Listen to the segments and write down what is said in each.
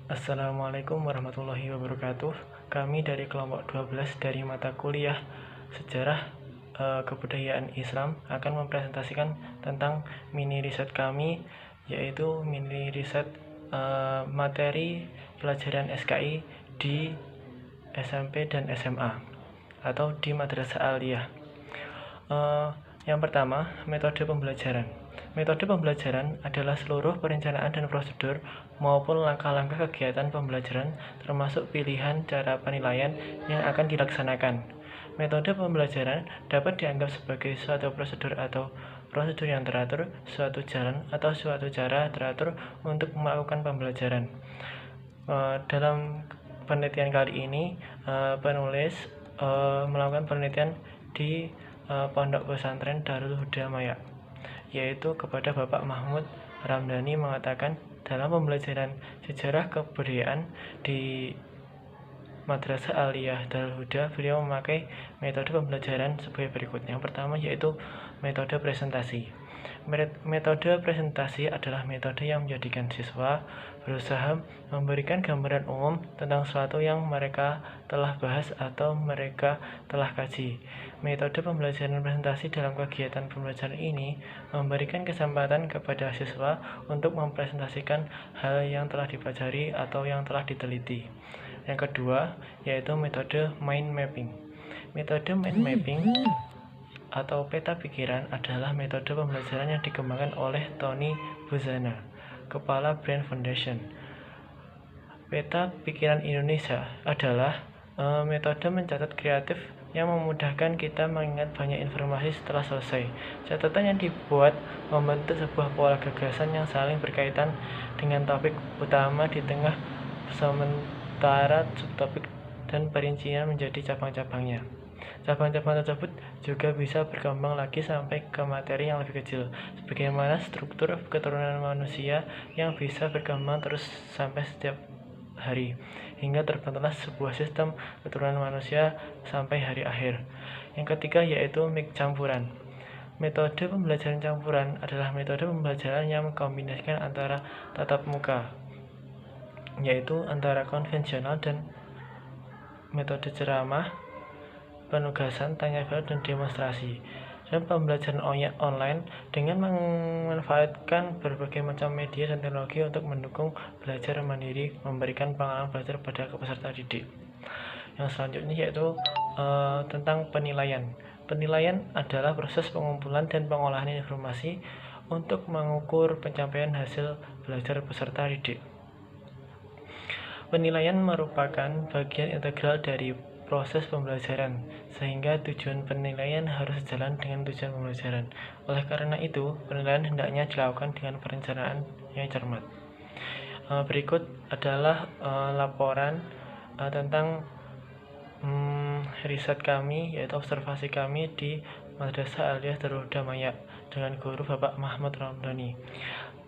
Assalamualaikum warahmatullahi wabarakatuh. Kami dari kelompok 12 dari mata kuliah Sejarah Kebudayaan Islam akan mempresentasikan tentang mini riset kami, yaitu mini riset materi pelajaran SKI di SMP dan SMA atau di Madrasah Aliyah. Yang pertama, metode pembelajaran. Metode pembelajaran adalah seluruh perencanaan dan prosedur maupun langkah-langkah kegiatan pembelajaran termasuk pilihan cara penilaian yang akan dilaksanakan. Metode pembelajaran dapat dianggap sebagai suatu prosedur atau prosedur yang teratur, suatu jalan atau suatu cara teratur untuk melakukan pembelajaran. Dalam penelitian kali ini, penulis melakukan penelitian di Pondok Pesantren Darul Huda Maya, yaitu kepada Bapak Mahmud Ramdhani mengatakan dalam pembelajaran sejarah kebudayaan di Madrasah Aliyah Darul Huda, beliau memakai metode pembelajaran sebagai berikut. Yang pertama yaitu metode presentasi. Metode presentasi adalah metode yang menjadikan siswa berusaha memberikan gambaran umum tentang sesuatu yang mereka telah bahas atau mereka telah kaji. Metode pembelajaran presentasi dalam kegiatan pembelajaran ini memberikan kesempatan kepada siswa untuk mempresentasikan hal yang telah dipelajari atau yang telah diteliti. Yang kedua yaitu metode mind mapping. Metode mind mapping atau peta pikiran adalah metode pembelajaran yang dikembangkan oleh Tony Buzana, Kepala Brand Foundation. Peta pikiran Indonesia adalah metode mencatat kreatif yang memudahkan kita mengingat banyak informasi setelah selesai. Catatan yang dibuat membentuk sebuah pola gagasan yang saling berkaitan dengan topik utama di tengah, sementara subtopik dan perincian menjadi cabang-cabangnya. Cabang-cabang tersebut juga bisa berkembang lagi sampai ke materi yang lebih kecil, sebagaimana struktur keturunan manusia yang bisa berkembang terus sampai setiap hari, hingga terbentuklah sebuah sistem keturunan manusia sampai hari akhir. Yang ketiga yaitu campuran. Metode pembelajaran campuran adalah metode pembelajaran yang mengkombinasikan antara tatap muka, yaitu antara konvensional dan metode ceramah, penugasan, tanya jawab, dan demonstrasi, dan pembelajaran online dengan memanfaatkan berbagai macam media dan teknologi untuk mendukung belajar mandiri, memberikan pengalaman belajar pada peserta didik. Yang selanjutnya yaitu tentang penilaian. Penilaian adalah proses pengumpulan dan pengolahan informasi untuk mengukur pencapaian hasil belajar peserta didik. Penilaian merupakan bagian integral dari proses pembelajaran, sehingga tujuan penilaian harus sejalan dengan tujuan pembelajaran. Oleh karena itu, penilaian hendaknya dilakukan dengan perencanaan yang cermat. Berikut adalah laporan tentang riset kami, yaitu observasi kami di Madrasah Aliyah Darul Huda Maya dengan guru Bapak Mahmud Ramdhani.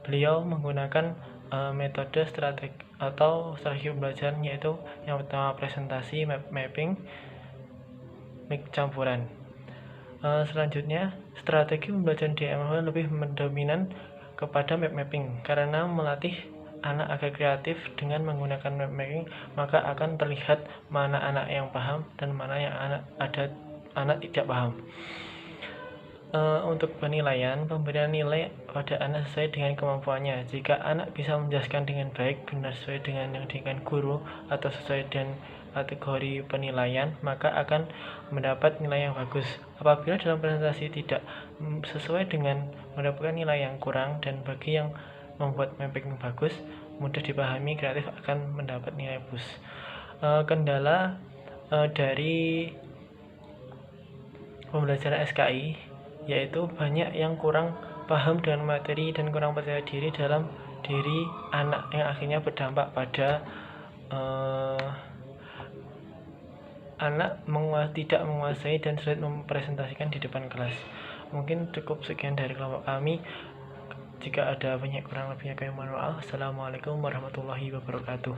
Beliau menggunakan metode strategi atau strategi pembelajaran, yaitu yang pertama presentasi, mapping, campuran. Selanjutnya, strategi pembelajaran di MFL lebih mendominan kepada mapping karena melatih anak agar kreatif. Dengan menggunakan mapping, maka akan terlihat mana anak yang paham dan mana yang anak tidak paham. Untuk penilaian, pemberian nilai pada anak sesuai dengan kemampuannya. Jika anak bisa menjelaskan dengan baik, benar sesuai dengan yang diinginkan guru, atau sesuai dengan kategori penilaian, maka akan mendapat nilai yang bagus. Apabila dalam presentasi tidak sesuai dengan mendapatkan nilai yang kurang, dan bagi yang membuat mapping bagus, mudah dipahami, kreatif, akan mendapat nilai plus. Kendala dari pembelajaran SKI yaitu banyak yang kurang paham dengan materi dan kurang percaya diri dalam diri anak, yang akhirnya berdampak pada anak tidak menguasai dan sulit mempresentasikan di depan kelas. Mungkin cukup sekian dari kelompok kami. Jika ada banyak kurang lebihnya kami mohon maaf. Assalamualaikum warahmatullahi wabarakatuh.